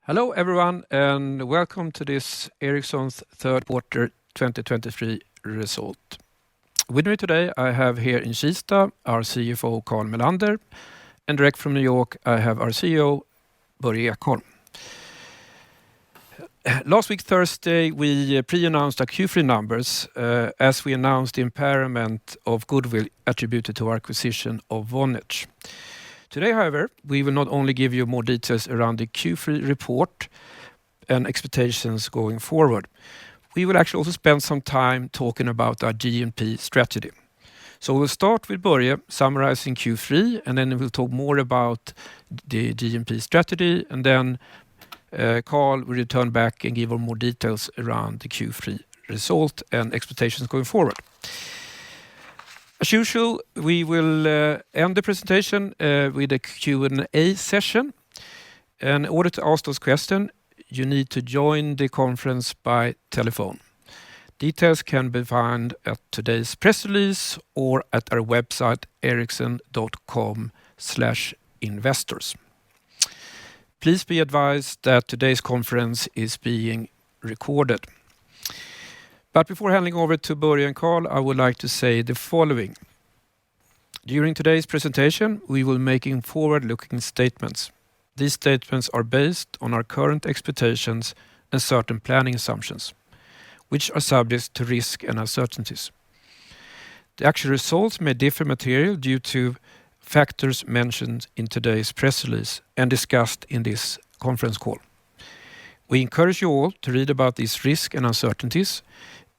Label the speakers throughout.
Speaker 1: Hello everyone and welcome to this Ericsson's third quarter 2023 result. With me today I have here in Kista our CFO Carl Melander, and direct from New York I have our CEO Börje Ekholm. Last week Thursday we pre-announced our Q3 numbers as we announced the impairment of goodwill attributed to our acquisition of Vonage. Today, however, we will not only give you more details around the Q3 report and expectations going forward. We will actually also spend some time talking about our GNP strategy. So we'll start with Börje summarizing Q3, and then we'll talk more about the GNP strategy, and then Carl will return back and give more details around the Q3 result and expectations going forward. As usual, we will end the presentation with a Q&A session. And in order to ask those questions, you need to join the conference by telephone. Details can be found at today's press release or at our website ericsson.com/investors. Please be advised that today's conference is being recorded. But before handing over to Börje and Carl, I would like to say the following. During today's presentation, we will be making forward-looking statements. These statements are based on our current expectations and certain planning assumptions, which are subject to risk and uncertainties. The actual results may differ materially due to factors mentioned in today's press release and discussed in this conference call. We encourage you all to read about these risks and uncertainties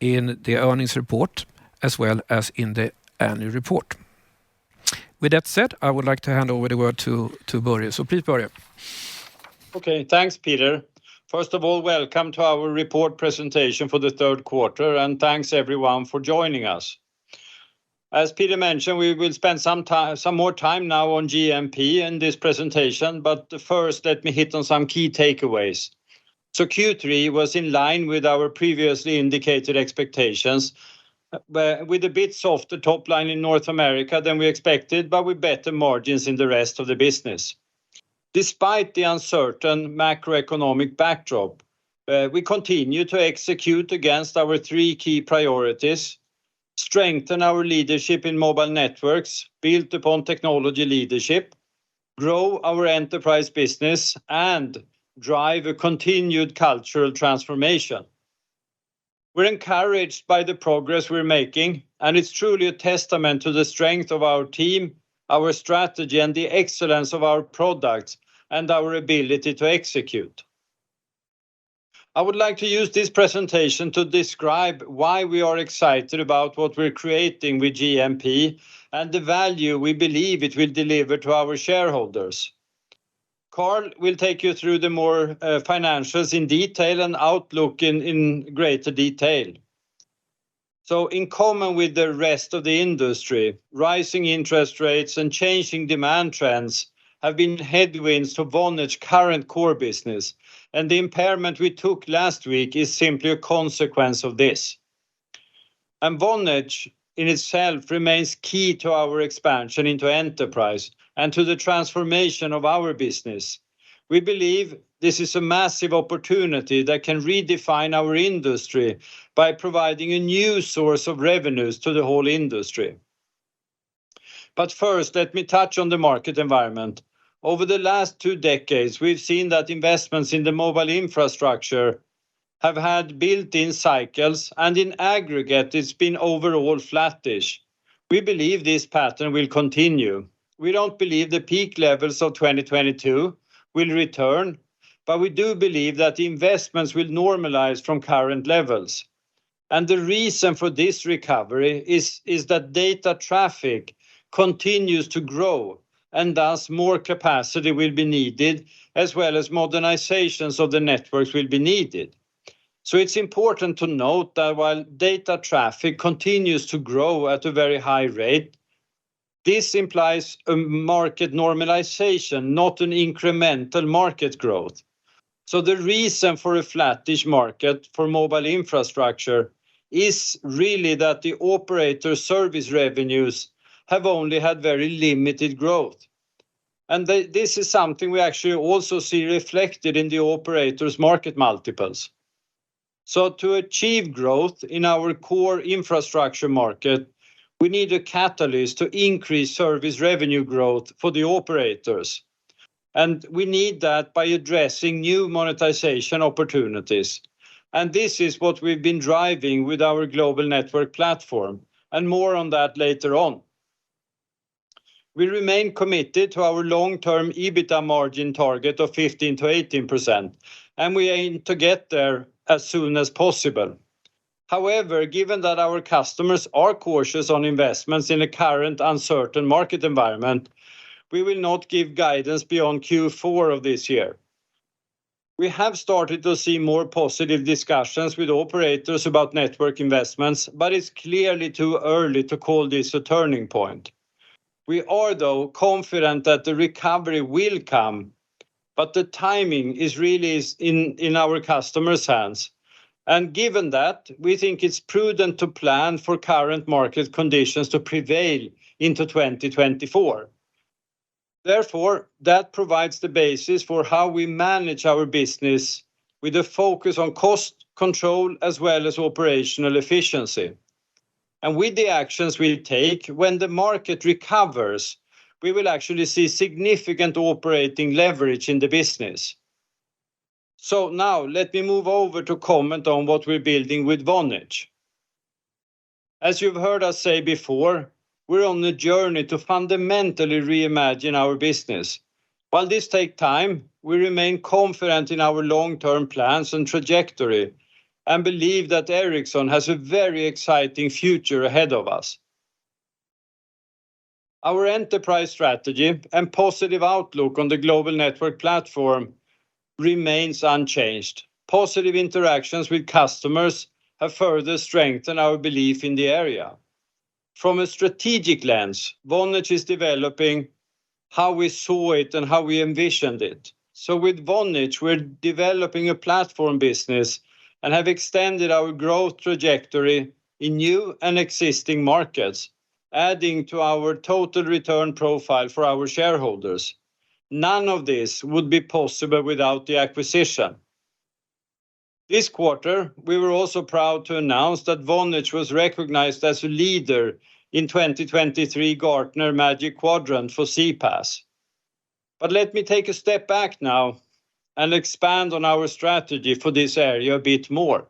Speaker 1: in the earnings report as well as in the annual report. With that said, I would like to hand over the word to Börje. So please, Börje.
Speaker 2: Okay, thanks, Peter. First of all, welcome to our report presentation for the third quarter, and thanks everyone for joining us. As Peter mentioned, we will spend some more time now on GNP in this presentation, but first let me hit on some key takeaways. So Q3 was in line with our previously indicated expectations, with a bit softer top line in North America than we expected, but with better margins in the rest of the business. Despite the uncertain macroeconomic backdrop, we continue to execute against our three key priorities: strengthen our leadership in mobile networks built upon technology leadership, grow our enterprise business, and drive a continued cultural transformation. We're encouraged by the progress we're making, and it's truly a testament to the strength of our team, our strategy, and the excellence of our products and our ability to execute. I would like to use this presentation to describe why we are excited about what we're creating with GNP and the value we believe it will deliver to our shareholders. Carl will take you through the more financials in detail and outlook in greater detail. So in common with the rest of the industry, rising interest rates and changing demand trends have been headwinds to Vonage's current core business, and the impairment we took last week is simply a consequence of this. And Vonage in itself remains key to our expansion into enterprise and to the transformation of our business. We believe this is a massive opportunity that can redefine our industry by providing a new source of revenues to the whole industry. But first, let me touch on the market environment. Over the last 2 decades, we've seen that investments in the mobile infrastructure have had built-in cycles, and in aggregate, it's been overall flattish. We believe this pattern will continue. We don't believe the peak levels of 2022 will return, but we do believe that the investments will normalize from current levels. And the reason for this recovery is that data traffic continues to grow, and thus more capacity will be needed, as well as modernizations of the networks will be needed. So it's important to note that while data traffic continues to grow at a very high rate, this implies a market normalization, not an incremental market growth. So the reason for a flattish market for mobile infrastructure is really that the operator service revenues have only had very limited growth. And this is something we actually also see reflected in the operators' market multiples. So to achieve growth in our core infrastructure market, we need a catalyst to increase service revenue growth for the operators. And we need that by addressing new monetization opportunities. And this is what we've been driving with our global network platform, and more on that later on. We remain committed to our long-term EBITDA margin target of 15 to 18%, and we aim to get there as soon as possible. However, given that our customers are cautious on investments in the current uncertain market environment, we will not give guidance beyond Q4 of this year. We have started to see more positive discussions with operators about network investments, but it's clearly too early to call this a turning point. We are, though, confident that the recovery will come, but the timing is really in our customers' hands. And given that, we think it's prudent to plan for current market conditions to prevail into 2024. Therefore, that provides the basis for how we manage our business with a focus on cost control as well as operational efficiency. And with the actions we take, when the market recovers, we will actually see significant operating leverage in the business. So now let me move over to comment on what we're building with Vonage. As you've heard us say before, we're on a journey to fundamentally reimagine our business. While this takes time, we remain confident in our long-term plans and trajectory, and believe that Ericsson has a very exciting future ahead of us. Our enterprise strategy and positive outlook on the global network platform remains unchanged. Positive interactions with customers have further strengthened our belief in the area. From a strategic lens, Vonage is developing how we saw it and how we envisioned it. So with Vonage, we're developing a platform business and have extended our growth trajectory in new and existing markets, adding to our total return profile for our shareholders. None of this would be possible without the acquisition. This quarter, we were also proud to announce that Vonage was recognized as a leader in 2023 Gartner Magic Quadrant for CPaaS. But let me take a step back now and expand on our strategy for this area a bit more.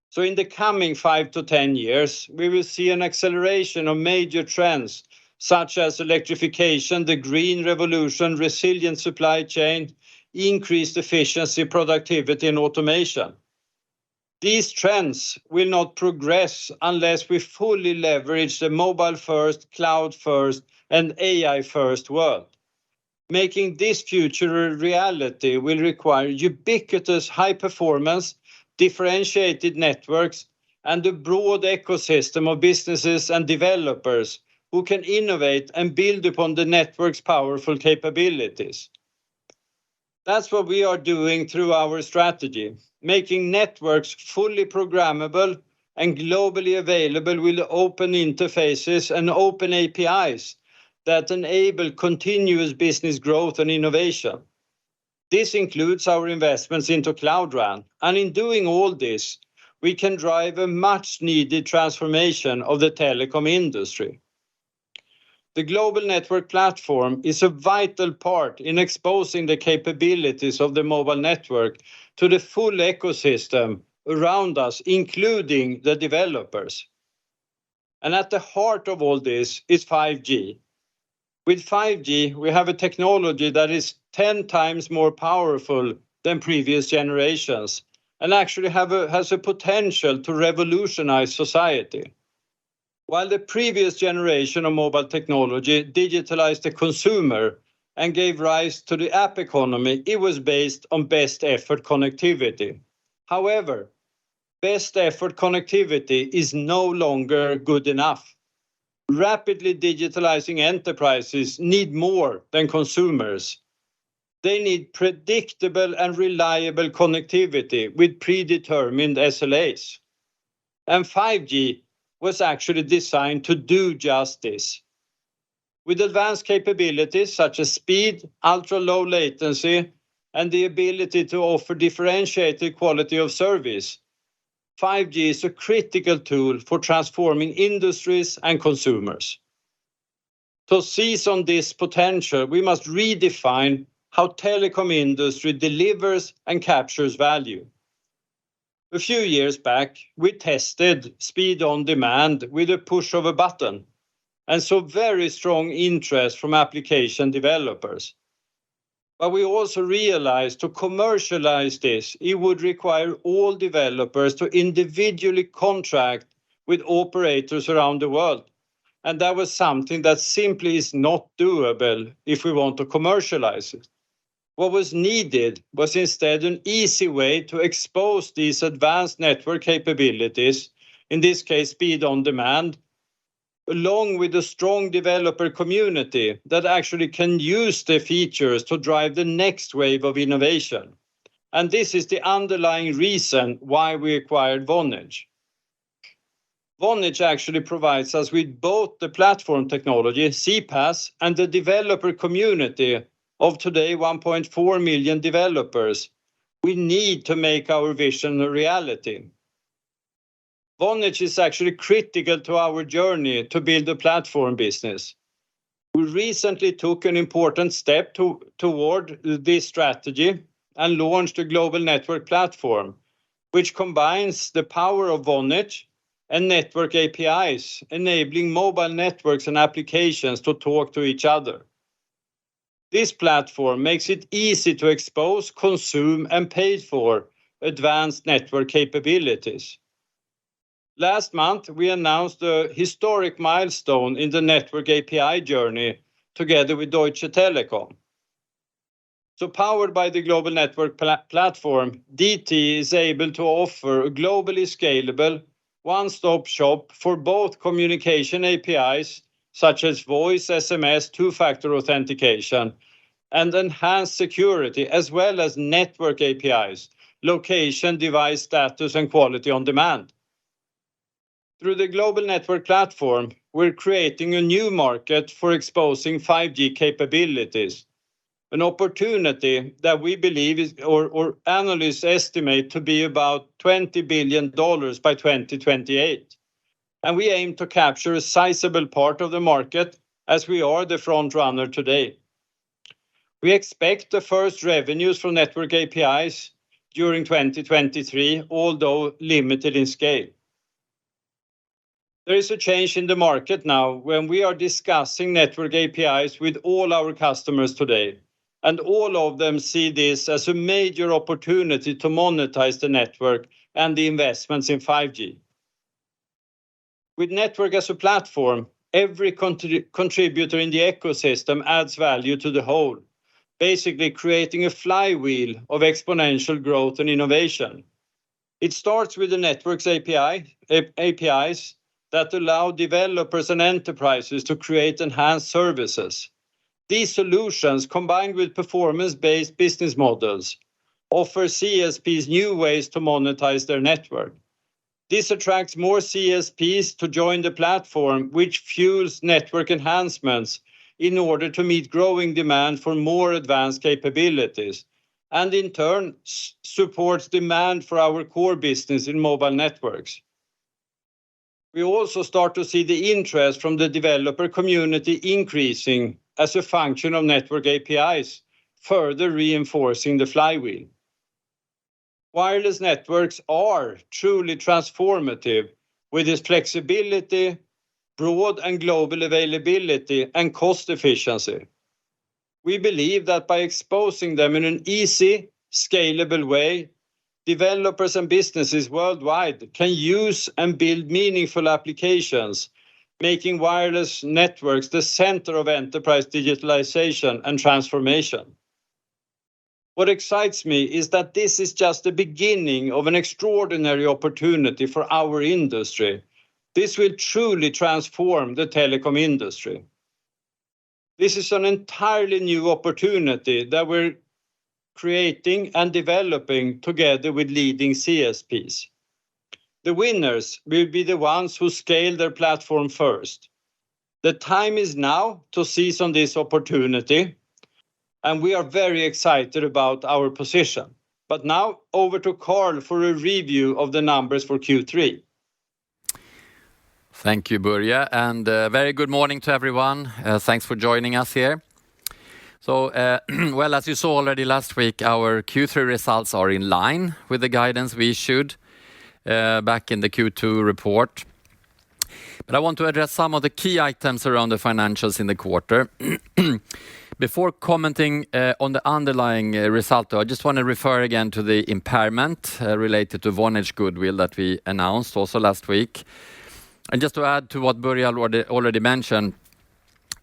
Speaker 2: So in the coming 5 to 10 years, we will see an acceleration of major trends such as electrification, the green revolution, resilient supply chain, increased efficiency, productivity, and automation. These trends will not progress unless we fully leverage the mobile-first, cloud-first, and AI-first world. Making this future a reality will require ubiquitous high performance, differentiated networks, and a broad ecosystem of businesses and developers who can innovate and build upon the network's powerful capabilities. That's what we are doing through our strategy, making networks fully programmable and globally available with open interfaces and open APIs that enable continuous business growth and innovation. This includes our investments into Cloud RAN, and in doing all this, we can drive a much-needed transformation of the telecom industry. The global network platform is a vital part in exposing the capabilities of the mobile network to the full ecosystem around us, including the developers. And at the heart of all this is 5G. With 5G, we have a technology that is 10 times more powerful than previous generations and actually has a potential to revolutionize society. While the previous generation of mobile technology digitalized the consumer and gave rise to the app economy, it was based on best effort connectivity. However, best effort connectivity is no longer good enough. Rapidly digitalizing enterprises need more than consumers. They need predictable and reliable connectivity with predetermined SLAs. And 5G was actually designed to do just this. With advanced capabilities such as speed, ultra-low latency, and the ability to offer differentiated quality of service, 5G is a critical tool for transforming industries and consumers. To seize on this potential, we must redefine how telecom industry delivers and captures value. A few years back, we tested speed on demand with a push of a button and saw very strong interest from application developers. But we also realized to commercialize this, it would require all developers to individually contract with operators around the world. And that was something that simply is not doable if we want to commercialize it. What was needed was instead an easy way to expose these advanced network capabilities, in this case speed on demand, along with a strong developer community that actually can use the features to drive the next wave of innovation. And this is the underlying reason why we acquired Vonage. Vonage actually provides us with both the platform technology, CPaaS, and the developer community of today 1.4 million developers we need to make our vision a reality. Vonage is actually critical to our journey to build a platform business. We recently took an important step toward this strategy and launched a global network platform, which combines the power of Vonage and network APIs, enabling mobile networks and applications to talk to each other. This platform makes it easy to expose, consume, and pay for advanced network capabilities. Last month, we announced a historic milestone in the network API journey together with Deutsche Telekom. So powered by the global network platform, DT is able to offer a globally scalable one-stop shop for both communication APIs, such as voice, SMS, two-factor authentication, and enhanced security, as well as network APIs, location, device status, and quality on demand. Through the global network platform, we're creating a new market for exposing 5G capabilities, an opportunity that we believe is, or analysts estimate to be about $20 billion by 2028. And we aim to capture a sizable part of the market as we are the front runner today. We expect the first revenues from network APIs during 2023, although limited in scale. There is a change in the market now when we are discussing network APIs with all our customers today, and all of them see this as a major opportunity to monetize the network and the investments in 5G. With network as a platform, every contributor in the ecosystem adds value to the whole, basically creating a flywheel of exponential growth and innovation. It starts with the network's APIs that allow developers and enterprises to create enhanced services. These solutions, combined with performance-based business models, offer CSPs new ways to monetize their network. This attracts more CSPs to join the platform, which fuels network enhancements in order to meet growing demand for more advanced capabilities, and in turn supports demand for our core business in mobile networks. We also start to see the interest from the developer community increasing as a function of network APIs, further reinforcing the flywheel. Wireless networks are truly transformative with its flexibility, broad and global availability, and cost efficiency. We believe that by exposing them in an easy, scalable way, developers and businesses worldwide can use and build meaningful applications, making wireless networks the center of enterprise digitalization and transformation. What excites me is that this is just the beginning of an extraordinary opportunity for our industry. This will truly transform the telecom industry. This is an entirely new opportunity that we're creating and developing together with leading CSPs. The winners will be the ones who scale their platform first. The time is now to seize on this opportunity, and we are very excited about our position. But now over to Carl for a review of the numbers for Q3.
Speaker 3: Thank you, Börje, and very good morning to everyone. Thanks for joining us here. So, well, as you saw already last week, our Q3 results are in line with the guidance we issued back in the Q2 report. But I want to address some of the key items around the financials in the quarter. Before commenting on the underlying result, though, I just want to refer again to the impairment related to Vonage goodwill that we announced also last week. And just to add to what Börje already mentioned,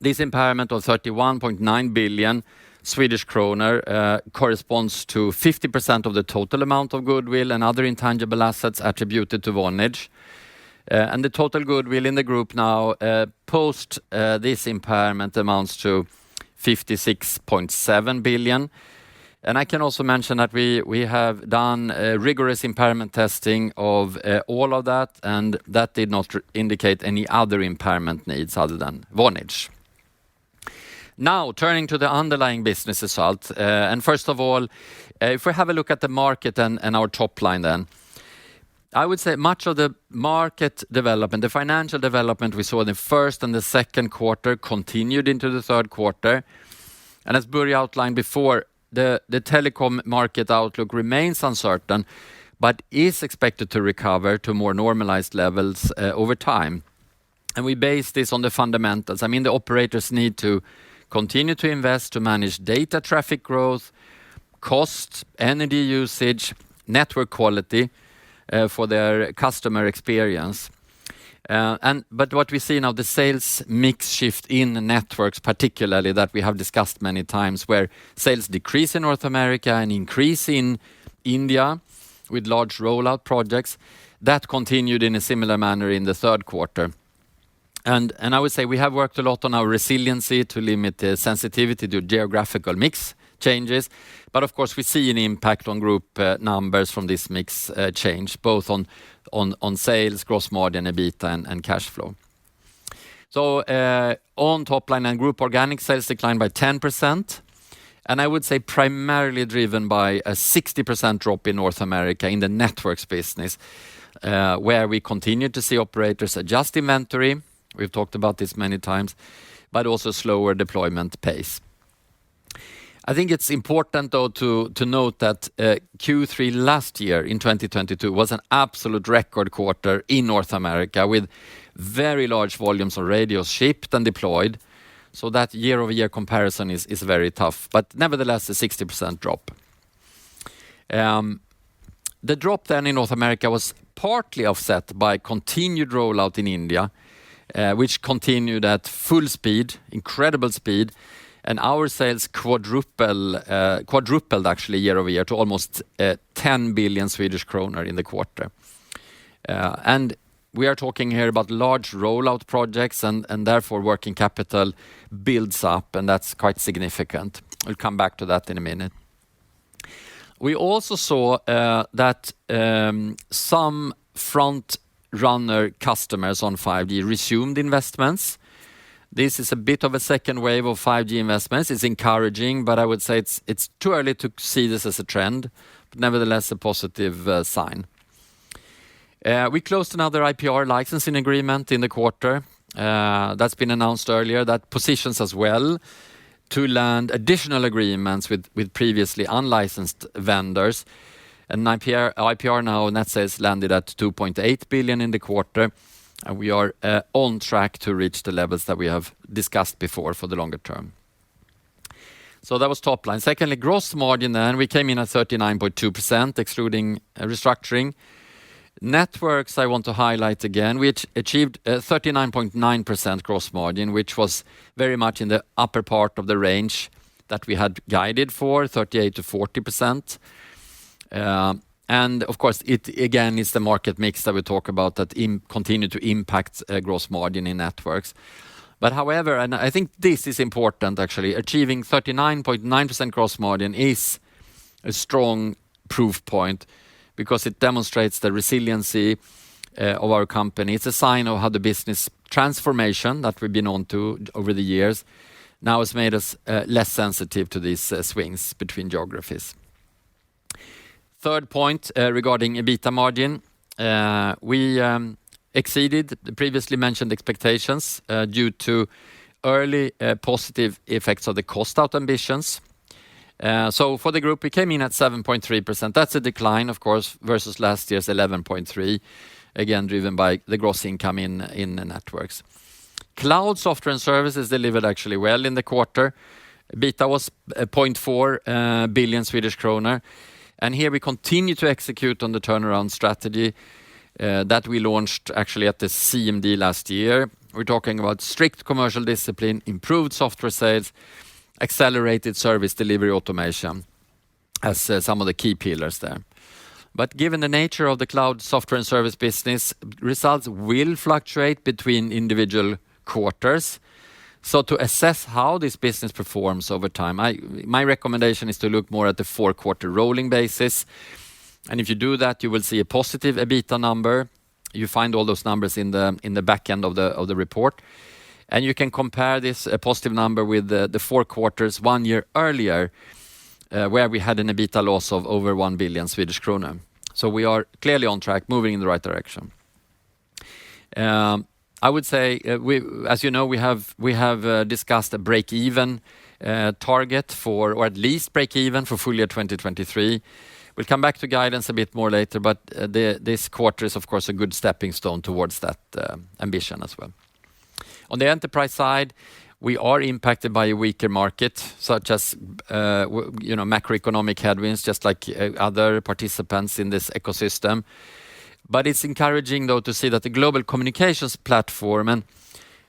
Speaker 3: this impairment of 31.9 billion Swedish kronor corresponds to 50% of the total amount of goodwill and other intangible assets attributed to Vonage. And the total goodwill in the group now post this impairment amounts to 56.7 billion. And I can also mention that we have done rigorous impairment testing of all of that, and that did not indicate any other impairment needs other than Vonage. Now, turning to the underlying business result, and first of all, if we have a look at the market and our top line then, I would say much of the market development, the financial development we saw in the first and the second quarter continued into the third quarter. And as Börje outlined before, the telecom market outlook remains uncertain, but is expected to recover to more normalized levels over time. And we base this on the fundamentals. I mean, the operators need to continue to invest to manage data traffic growth, cost, energy usage, network quality, for their customer experience. But what we see now, the sales mix shift in networks, particularly that we have discussed many times, where sales decrease in North America and increase in India with large rollout projects, that continued in a similar manner in the third quarter. And I would say we have worked a lot on our resiliency to limit the sensitivity to geographical mix changes. But of course, we see an impact on group numbers from this mix change, both on sales, gross margin, EBITDA, and cash flow. So on top line and group organic sales declined by 10%. And I would say primarily driven by a 60% drop in North America in the networks business, where we continue to see operators adjust inventory. We've talked about this many times, but also slower deployment pace. I think it's important, though, to note that Q3 last year in 2022 was an absolute record quarter in North America with very large volumes of radios shipped and deployed. So that year-over-year comparison is very tough, but nevertheless a 60% drop. The drop then in North America was partly offset by continued rollout in India, which continued at full speed, incredible speed. And our sales quadrupled actually year over year to almost 10 billion Swedish kronor in the quarter. And we are talking here about large rollout projects and therefore working capital builds up, and that's quite significant. We'll come back to that in a minute. We also saw that some front runner customers on 5G resumed investments. This is a bit of a second wave of 5G investments. It's encouraging, but I would say it's too early to see this as a trend, but nevertheless a positive sign. We closed another IPR licensing agreement in the quarter. That's been announced earlier. That positions us well to land additional agreements with previously unlicensed vendors. And IPR now net sales landed at 2.8 billion in the quarter. And we are on track to reach the levels that we have discussed before for the longer term. So that was top line. Secondly, gross margin then, we came in at 39.2%, excluding restructuring. Networks, I want to highlight again, we achieved 39.9% gross margin, which was very much in the upper part of the range that we had guided for, 38 to 40%. And of course, it again is the market mix that we talk about that continue to impact gross margin in networks. But however, and I think this is important actually, achieving 39.9% gross margin is a strong proof point because it demonstrates the resiliency of our company. It's a sign of how the business transformation that we've been on to over the years now has made us less sensitive to these swings between geographies. Third point regarding EBITDA margin, we exceeded the previously mentioned expectations due to early positive effects of the cost out ambitions. So for the group, we came in at 7.3%. That's a decline, of course, versus last year's 11.3%, again driven by the gross income in the networks. Cloud software and services delivered actually well in the quarter. EBITDA was 0.4 billion Swedish kronor. And here we continue to execute on the turnaround strategy that we launched actually at the CMD last year. We're talking about strict commercial discipline, improved software sales, accelerated service delivery automation as some of the key pillars there. But given the nature of the cloud software and service business, results will fluctuate between individual quarters. So to assess how this business performs over time, my recommendation is to look more at the 4-quarter rolling basis. And if you do that, you will see a positive EBITDA number. You find all those numbers in the back end of the report. And you can compare this positive number with the 4 quarters 1 year earlier, where we had an EBITDA loss of over 1 billion Swedish kronor. So we are clearly on track, moving in the right direction. I would say, as you know, we have discussed a break-even target for, or at least break-even for full year 2023. We'll come back to guidance a bit more later, but this quarter is, of course, a good stepping stone towards that ambition as well. On the enterprise side, we are impacted by a weaker market, such as macroeconomic headwinds, just like other participants in this ecosystem. But it's encouraging, though, to see that the global communications platform, and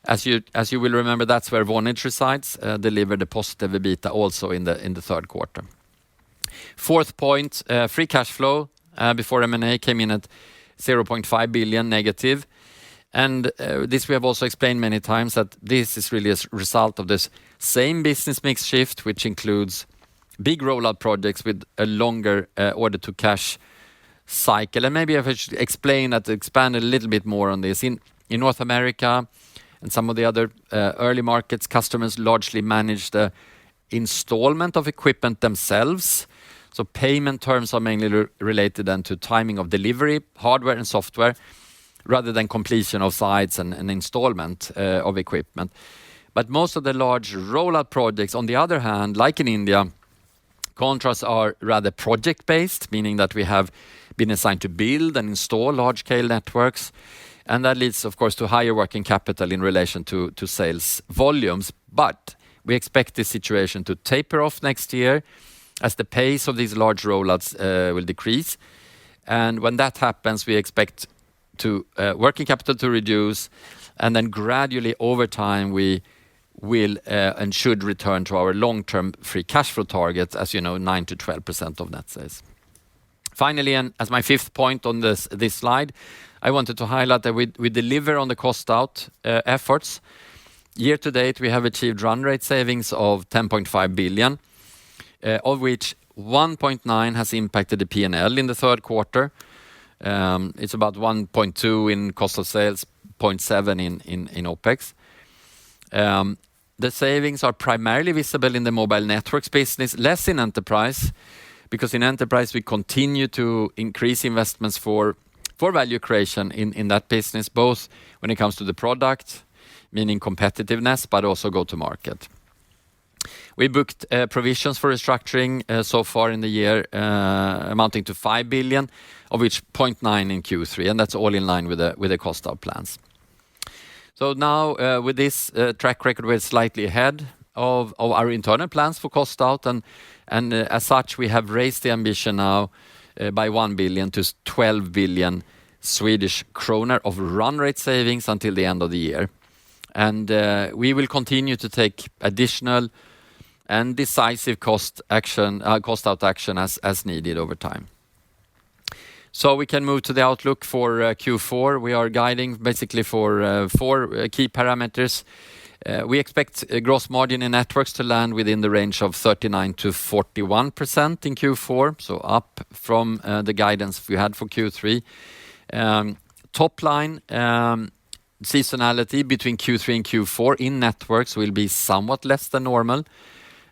Speaker 3: as you will remember, that's where Vonage resides, delivered a positive EBITDA also in the third quarter. Fourth point, free cash flow before M&A came in at 0.5 billion negative. And this we have also explained many times, that this is really a result of this same business mix shift, which includes big rollout projects with a longer order to cash cycle. And maybe if I should expand a little bit more on this. In North America and some of the other early markets, customers largely manage the installment of equipment themselves. So payment terms are mainly related then to timing of delivery, hardware and software, rather than completion of sites and installment of equipment. But most of the large rollout projects, on the other hand, like in India, contracts are rather project-based, meaning that we have been assigned to build and install large-scale networks. And that leads, of course, to higher working capital in relation to sales volumes. But we expect this situation to taper off next year as the pace of these large rollouts will decrease. And when that happens, we expect working capital to reduce, and then gradually over time we will and should return to our long-term free cash flow target, as you know, 9 to 12% of net sales. Finally, and as my fifth point on this slide, I wanted to highlight that we deliver on the cost out efforts. Year to date, we have achieved run rate savings of 10.5 billion, of which 1.9 has impacted the P&L in the third quarter. It's about 1.2 in cost of sales, 0.7 in OPEX. The savings are primarily visible in the mobile networks business, less in enterprise, because in enterprise we continue to increase investments for value creation in that business, both when it comes to the product, meaning competitiveness, but also go to market. We booked provisions for restructuring so far in the year, amounting to 5 billion, of which 0.9 in Q3, and that's all in line with the cost out plans. So now with this track record, we're slightly ahead of our internal plans for cost out, and as such, we have raised the ambition now by 1 billion to 12 billion Swedish kronor of run rate savings until the end of the year. And we will continue to take additional and decisive cost out action as needed over time. So we can move to the outlook for Q4. We are guiding basically for 4 key parameters. We expect a gross margin in networks to land within the range of 39 to 41% in Q4, so up from the guidance we had for Q3. Top line seasonality between Q3 and Q4 in networks will be somewhat less than normal.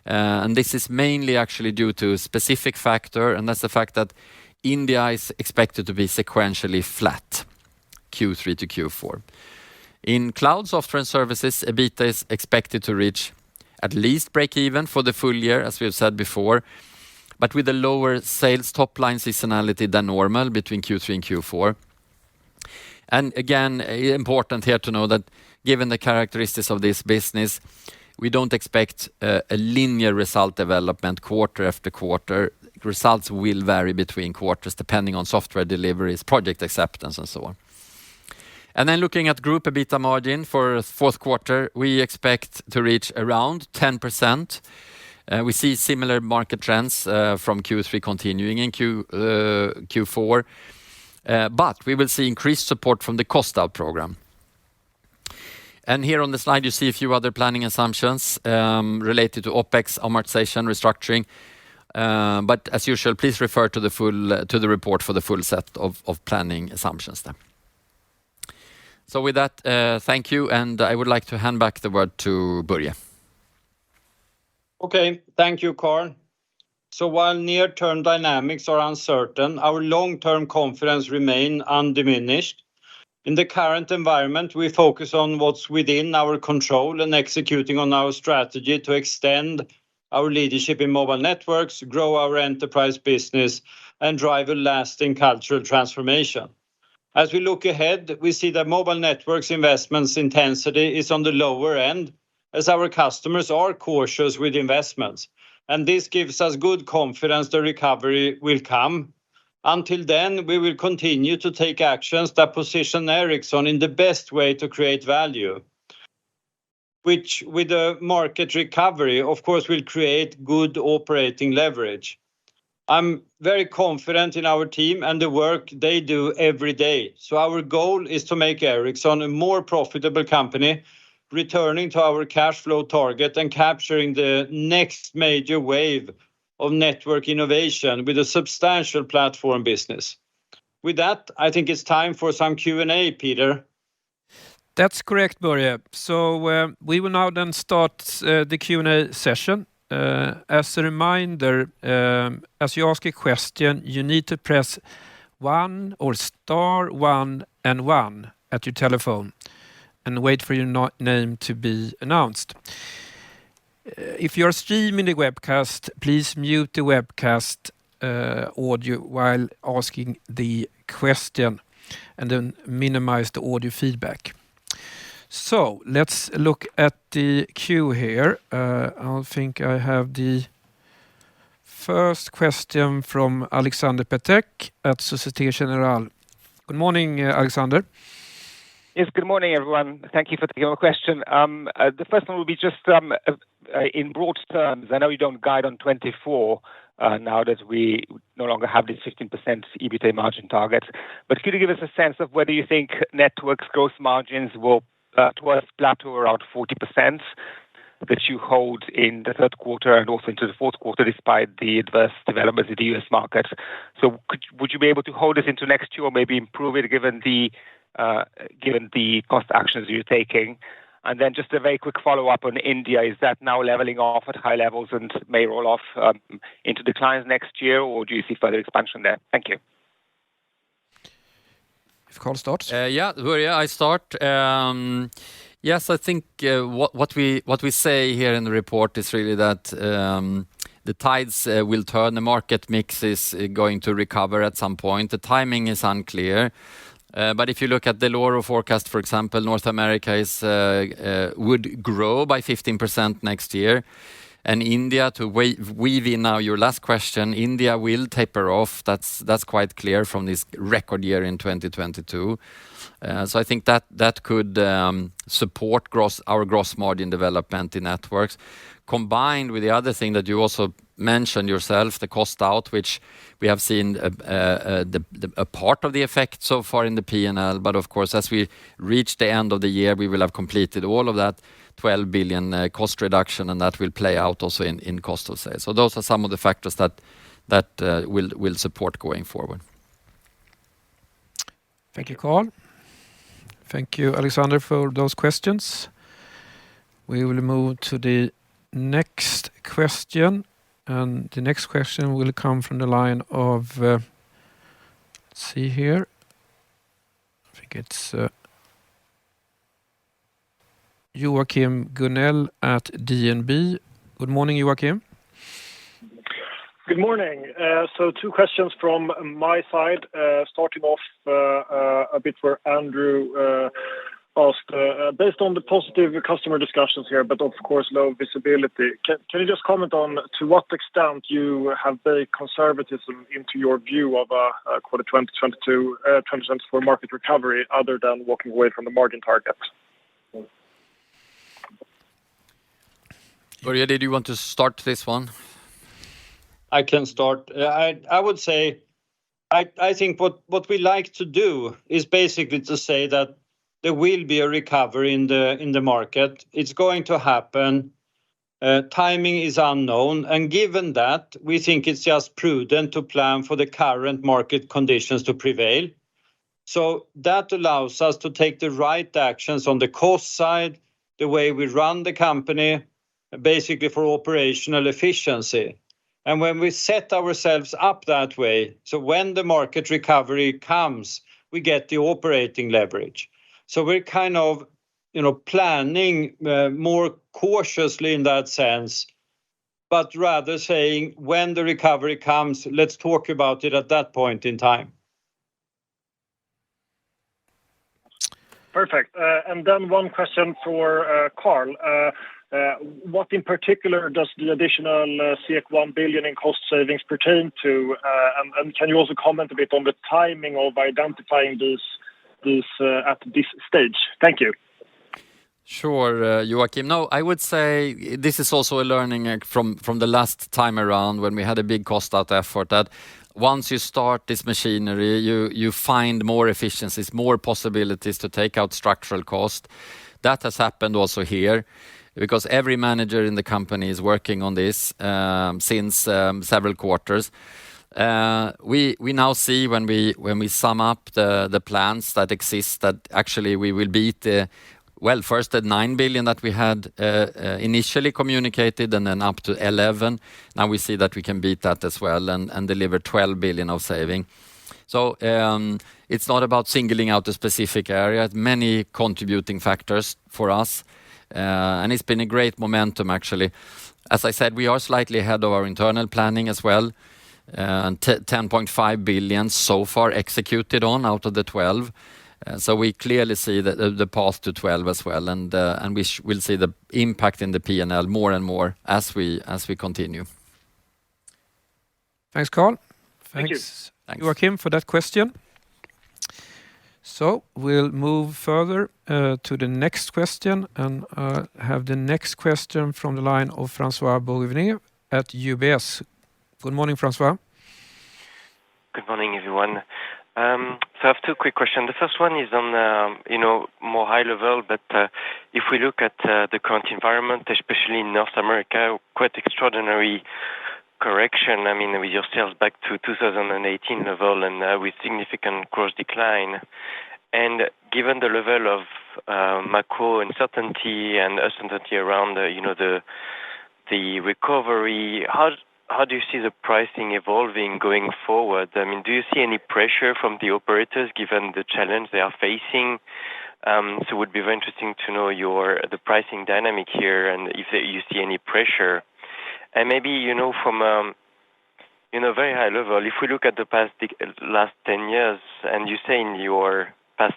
Speaker 3: And this is mainly actually due to a specific factor, and that's the fact that India is expected to be sequentially flat, Q3 to Q4. In cloud software and services, EBITDA is expected to reach at least break even for the full year, as we've said before, but with a lower sales top line seasonality than normal between Q3 and Q4. And again, important here to know that given the characteristics of this business, we don't expect a linear result development quarter after quarter. Results will vary between quarters depending on software deliveries, project acceptance, and so on. And then looking at group EBITDA margin for fourth quarter, we expect to reach around 10%. We see similar market trends from Q3 continuing in Q4, but we will see increased support from the cost out program. And here on the slide, you see a few other planning assumptions related to OpEx, amortization, restructuring. But as usual, please refer to the report for the full set of planning assumptions there. So with that, thank you, and I would like to hand back the word to Börje.
Speaker 2: Okay, thank you, Carl. So while near-term dynamics are uncertain, our long-term confidence remain undiminished. In the current environment, we focus on what's within our control and executing on our strategy to extend our leadership in mobile networks, grow our enterprise business, and drive a lasting cultural transformation. As we look ahead, we see that mobile networks investments intensity is on the lower end, as our customers are cautious with investments, and this gives us good confidence the recovery will come. Until then, we will continue to take actions that position Ericsson in the best way to create value, which with the market recovery, of course, will create good operating leverage. I'm very confident in our team and the work they do every day. So our goal is to make Ericsson a more profitable company, returning to our cash flow target and capturing the next major wave of network innovation with a substantial platform business. With that, I think it's time for some Q&A, Peter.
Speaker 1: That's correct, Börje. So we will now then start the Q&A session. As a reminder, as you ask a question, you need to press 1 or star 1 and 1 at your telephone and wait for your name to be announced. If you're streaming the webcast, please mute the webcast audio while asking the question and then minimize the audio feedback. So let's look at the queue here. I think I have the first question from Alexander Petek at Société Générale. Good morning, Alexander.
Speaker 4: Yes, good morning, everyone. Thank you for taking my question. The first one will be just in broad terms. I know you don't guide on 24 now that we no longer have this 15% EBITDA margin target. But could you give us a sense of whether you think networks gross margins will towards plateau around 40% that you hold in the third quarter and also into the fourth quarter, despite the adverse developments in the US market? So would you be able to hold this into next year or maybe improve it given the cost actions you're taking? And then just a very quick follow-up on India. Is that now leveling off at high levels and may roll off into declines next year, or do you see further expansion there? Thank you.
Speaker 1: If Carl starts.
Speaker 3: Börje, I start. Yes, I think what we say here in the report is really that the tides will turn. The market mix is going to recover at some point. The timing is unclear. But if you look at the Dell'Oro forecast, for example, North America would grow by 15% next year. And India, to weave in now your last question, India will taper off. That's quite clear from this record year in 2022. So I think that could support our gross margin development in networks, combined with the other thing that you also mentioned yourself, the cost out, which we have seen a part of the effect so far in the P&L. But of course, as we reach the end of the year, we will have completed all of that 12 billion cost reduction, and that will play out also in cost of sales. So those are some of the factors that will support going forward.
Speaker 1: Thank you, Carl. Thank you, Alexander, for those questions. We will move to the next question, and the next question will come from the line of, let's see here. I think it's Joachim Gunell at DNB. Good morning, Joachim.
Speaker 5: Good morning. So 2 questions from my side. Starting off a bit where Andrew asked, based on the positive customer discussions here, but of course low visibility, can you just comment on to what extent you have baked conservatism into your view of quarter 2022, 2024 market recovery, other than walking away from the margin target?
Speaker 3: Börje, did you want to start this one?
Speaker 2: I can start. I would say, I think what we like to do is basically to say that there will be a recovery in the market. It's going to happen. Timing is unknown, and given that, we think it's just prudent to plan for the current market conditions to prevail. So that allows us to take the right actions on the cost side, the way we run the company, basically for operational efficiency. And when we set ourselves up that way, so when the market recovery comes, we get the operating leverage. So we're kind of, planning more cautiously in that sense, but rather saying when the recovery comes, let's talk about it at that point in time.
Speaker 5: Perfect. And then one question for Carl. What in particular does the additional 1 billion in cost savings pertain to? And can you also comment a bit on the timing of identifying these at this stage? Thank you.
Speaker 3: Sure, Joachim. No, I would say this is also a learning from the last time around when we had a big cost out effort, that once you start this machinery, you find more efficiencies, more possibilities to take out structural cost. That has happened also here, because every manager in the company is working on this since several quarters. We now see when we sum up the plans that exist, that actually we will beat first at 9 billion that we had initially communicated, and then up to 11. Now we see that we can beat that as well and deliver 12 billion of saving. So it's not about singling out a specific area, many contributing factors for us. And it's been a great momentum, actually. As I said, we are slightly ahead of our internal planning as well. 10.5 billion so far executed on out of the 12. So we clearly see the path to 12 as well, and we will see the impact in the P&L more and more as we continue.
Speaker 1: Thanks, Carl.
Speaker 5: Thank you.
Speaker 1: Thanks, Joachim, for that question. So we'll move further to the next question, and have the next question from the line of François Bouvignies at UBS. Good morning, François.
Speaker 6: Good morning, everyone. So I have 2 quick questions. The first one is on, more high level, but if we look at the current environment, especially in North America, quite extraordinary correction. I mean, with your sales back to 2018 level and with significant growth decline. And given the level of macro uncertainty and uncertainty around, the recovery, how do you see the pricing evolving going forward? I mean, do you see any pressure from the operators given the challenge they are facing? So it would be very interesting to know the pricing dynamic here, and if you see any pressure. And maybe, from very high level, if we look at the last 10 years, and you say in your past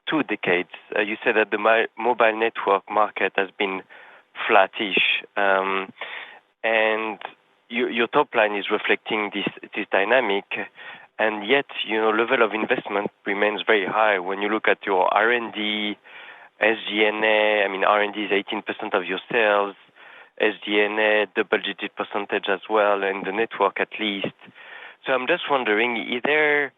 Speaker 6: 2 decades, you said that the mobile network market has been flattish, and your top line is reflecting this dynamic, and yet level of investment remains very high. When you look at your R&D, SG&A, I mean R&D is 18% of your sales, SG&A double-digit percentage as well, and the network at least. So I'm just wondering, is there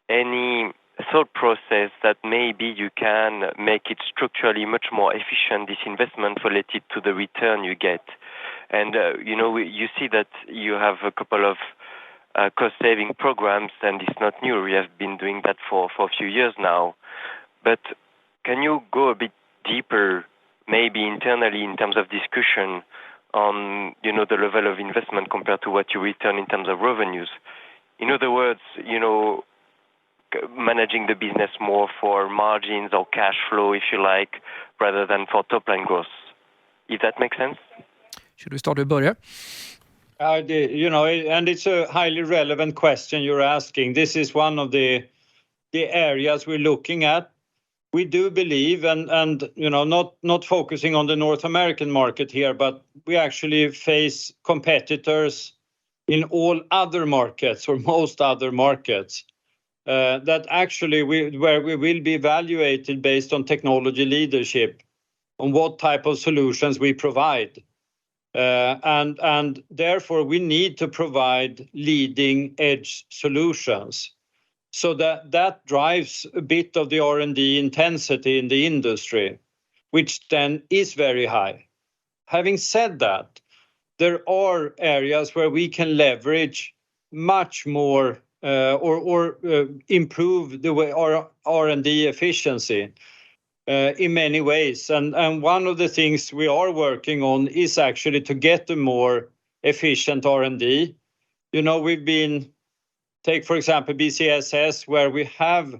Speaker 6: any thought process that maybe you can make it structurally much more efficient, this investment, related to the return you get? And, you see that you have a couple of cost-saving programs, and it's not new. We have been doing that for a few years now. But can you go a bit deeper, maybe internally in terms of discussion on, the level of investment compared to what you return in terms of revenues? In other words, managing the business more for margins or cash flow, if you like, rather than for top line growth. If that makes sense?
Speaker 1: Should we start with Börje?
Speaker 2: And it's a highly relevant question you're asking. This is one of the areas we're looking at. We do believe, and not focusing on the North American market here, but we actually face competitors in all other markets or most other markets that actually where we will be evaluated based on technology leadership, on what type of solutions we provide. And therefore we need to provide leading edge solutions. So that drives a bit of the R&D intensity in the industry, which then is very high. Having said that, there are areas where we can leverage much more or improve the way our R&D efficiency in many ways. And one of the things we are working on is actually to get a more efficient R&D. Take, for example, BCSS, where we have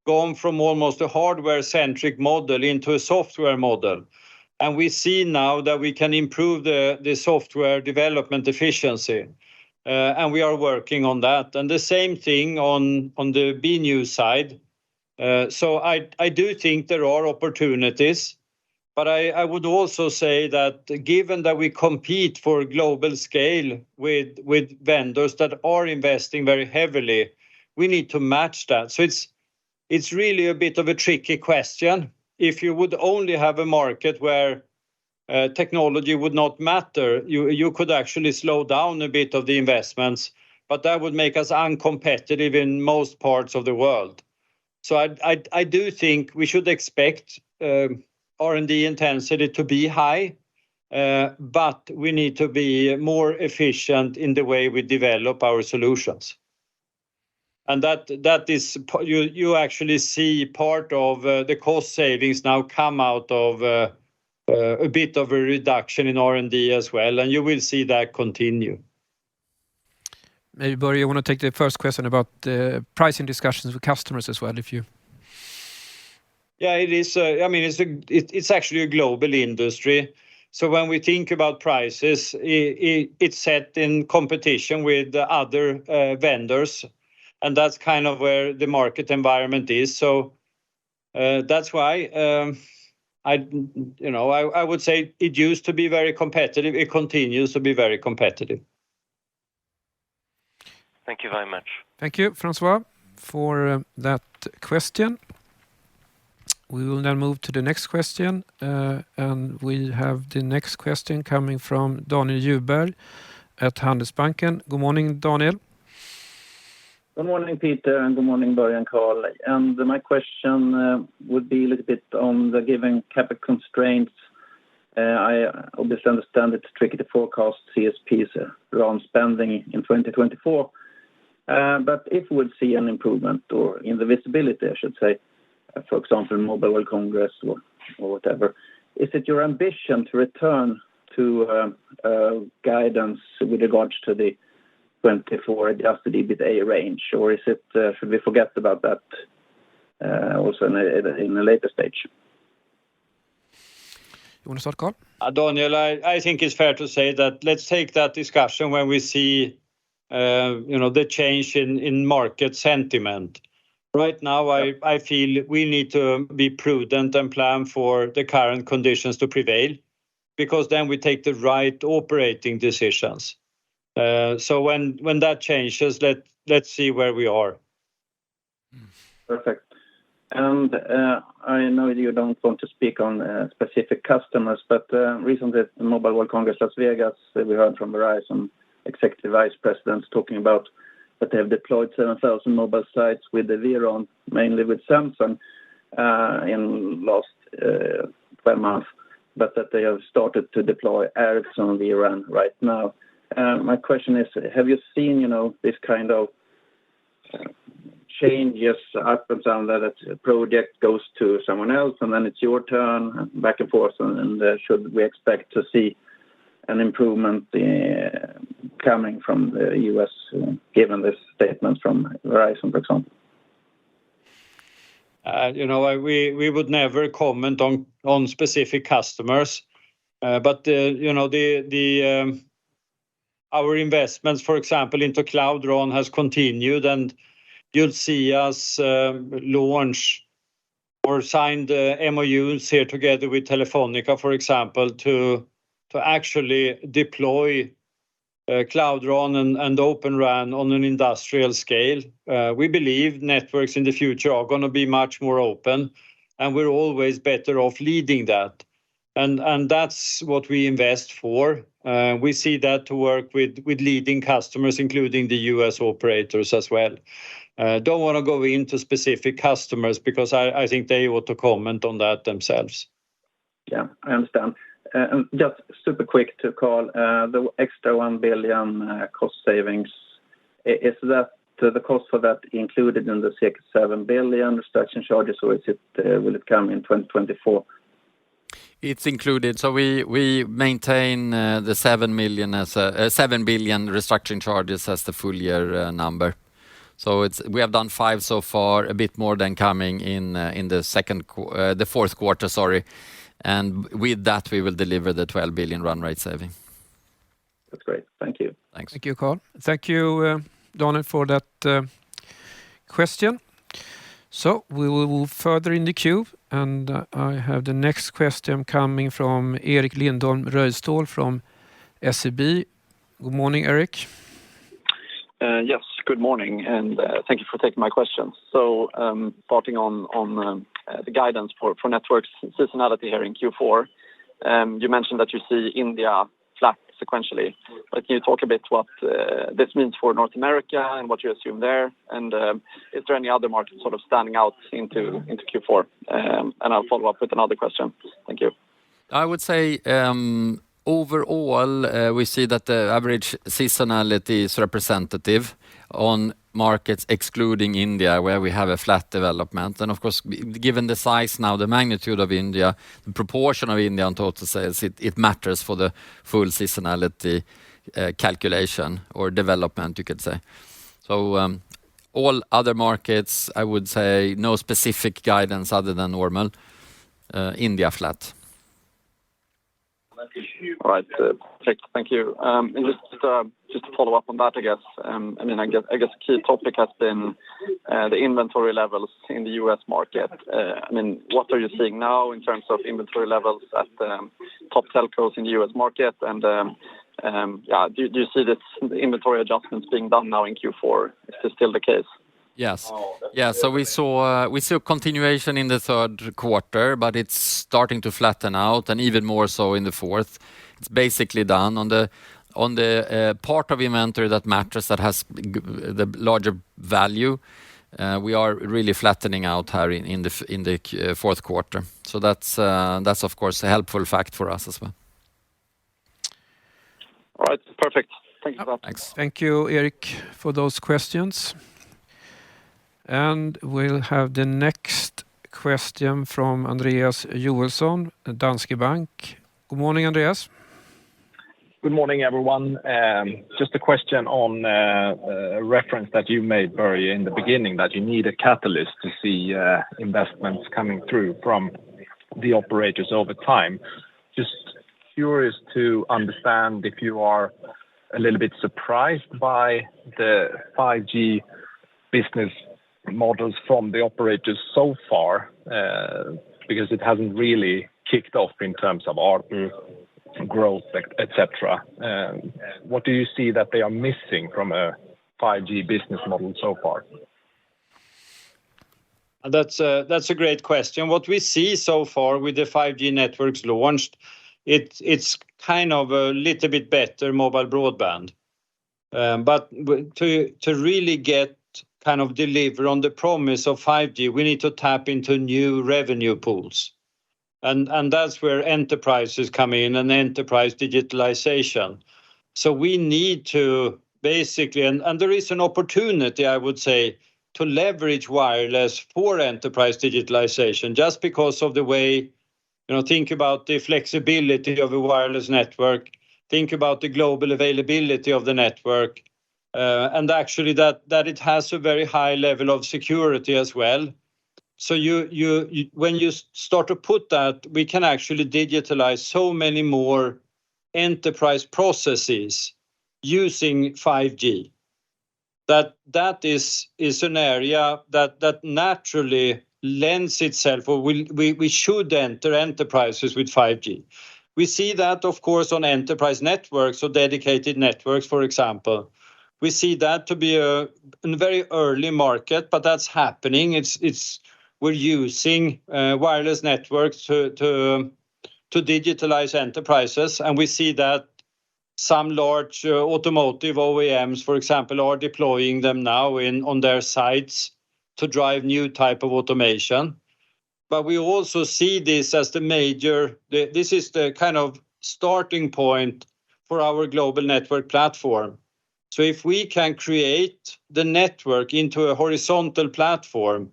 Speaker 2: gone from almost a hardware-centric model into a software model. And we see now that we can improve the software development efficiency. And we are working on that. And the same thing on the BNews side. So I do think there are opportunities. But I would also say that given that we compete for global scale with vendors that are investing very heavily, we need to match that. So it's really a bit of a tricky question. If you would only have a market where technology would not matter, you could actually slow down a bit of the investments, but that would make us uncompetitive in most parts of the world. So I do think we should expect R&D intensity to be high, but we need to be more efficient in the way we develop our solutions. And that is, you actually see part of the cost savings now come out of a bit of a reduction in R&D as well, and you will see that continue.
Speaker 1: Maybe Börje, you want to take the first question about the pricing discussions with customers as well, if you...
Speaker 2: Yeah, it is. It's actually a global industry. So when we think about prices, it's set in competition with other vendors, and that's kind of where the market environment is. So that's why I would say it used to be very competitive. It continues to be very competitive.
Speaker 6: Thank you very much.
Speaker 1: Thank you, Francois, for that question. We will now move to the next question, and we have the next question coming from Daniel Djurberg at Handelsbanken. Good morning, Daniel.
Speaker 7: Good morning, Peter, and good morning, Börje and Carl. And my question would be a little bit on the given capital constraints. I obviously understand it's tricky to forecast CSPs around spending in 2024. But if we would see an improvement or in the visibility, I should say, for example, Mobile World Congress or whatever, is it your ambition to return to guidance with regards to the 24 adjusted EBITDA range, or is it should we forget about that also in a later stage?
Speaker 1: You want to start, Carl?
Speaker 2: Daniel, I think it's fair to say that let's take that discussion when we see the change in market sentiment. Right now, I feel we need to be prudent and plan for the current conditions to prevail, because then we take the right operating decisions. So when that changes, let's see where we are.
Speaker 7: Perfect. And I know you don't want to speak on specific customers, but recently at the Mobile World Congress Las Vegas, we heard from Verizon executive vice presidents talking about that they have deployed 7,000 mobile sites with the Veron, mainly with Samsung, in last 12 months, but that they have started to deploy Ericsson Veron right now. My question is, have you seen, this kind of changes up and down, that a project goes to someone else and then it's your turn, back and forth, and should we expect to see an improvement coming from the US, given this statement from Verizon, for example?
Speaker 2: We would never comment on specific customers, but our investments, for example, into Cloud RAN has continued, and you'll see us launch or signed MOUs here together with Telefonica, for example, to actually deploy Cloud RAN and Open RAN on an industrial scale. We believe networks in the future are going to be much more open, and we're always better off leading that. And that's what we invest for. We see that to work with leading customers, including the US operators as well. Don't want to go into specific customers because I think they ought to comment on that themselves.
Speaker 7: Yeah, I understand. And just super quick to call, the extra 1 billion cost savings, is that the cost for that included in the 7 billion restructuring charges, or will it come in 2024?
Speaker 3: It's included. So we maintain the 7 billion restructuring charges as the full year number. So we have done 5 so far, a bit more than coming in the fourth quarter, sorry. And with that, we will deliver the 12 billion run rate saving.
Speaker 7: That's great. Thank you.
Speaker 3: Thanks.
Speaker 1: Thank you, Carl. Thank you, Daniel, for that question. So we will move further in the queue, and I have the next question coming from Erik Lindholm-Röjstål from SEB. Good morning, Eric.
Speaker 8: Yes, good morning, and thank you for taking my questions. So starting on the guidance for networks seasonality here in Q4, you mentioned that you see India flat sequentially, but can you talk a bit what this means for North America and what you assume there? And is there any other market sort of standing out into Q4? And I'll follow up with another question. Thank you.
Speaker 3: I would say overall, we see that the average seasonality is representative on markets excluding India, where we have a flat development. And of course, given the size now, the magnitude of India, the proportion of India on total sales, it matters for the full seasonality calculation or development, you could say. So all other markets, I would say no specific guidance other than normal. India flat.
Speaker 8: All right, perfect. Thank you. And just to follow up on that, I guess. I guess a key topic has been the inventory levels in the U.S. market. What are you seeing now in terms of inventory levels at top telcos in the U.S. market? And do you see this inventory adjustments being done now in Q4? Is this still the case?
Speaker 3: Yes. Yeah. So we saw continuation in the third quarter, but it's starting to flatten out, and even more so in the fourth. It's basically done on the part of inventory that matters, that has the larger value. We are really flattening out here in the fourth quarter. So that's of course a helpful fact for us as well.
Speaker 8: All right. Perfect. Thank you for that.
Speaker 3: Thanks.
Speaker 1: Thank you, Eric, for those questions. And we'll have the next question from Andreas Joelsson, Danske Bank. Good morning, Andreas.
Speaker 9: Good morning, everyone. Just a question on a reference that you made, Börje, in the beginning, that you need a catalyst to see investments coming through from the operators over time. Just curious to understand if you are a little bit surprised by the 5G business models from the operators so far, because it hasn't really kicked off in terms of ARPU growth, etc. What do you see that they are missing from a 5G business model so far?
Speaker 2: That's a great question. What we see so far with the 5G networks launched, it's kind of a little bit better mobile broadband, but to really get kind of deliver on the promise of 5G, we need to tap into new revenue pools. And that's where enterprises come in and enterprise digitalization. So we need to basically, and there is an opportunity, I would say, to leverage wireless for enterprise digitalization, just because of the way, think about the flexibility of a wireless network, think about the global availability of the network, and actually that it has a very high level of security as well. So you when you start to put that, we can actually digitalize so many more enterprise processes using 5G. That is an area that naturally lends itself, or we should enter enterprises with 5G. We see that, of course, on enterprise networks or dedicated networks, for example. We see that to be a very early market, but that's happening. We're using wireless networks to digitalize enterprises, and we see that some large automotive OEMs, for example, are deploying them now on their sites to drive new type of automation. But we also see this as this is the kind of starting point for our global network platform. So if we can create the network into a horizontal platform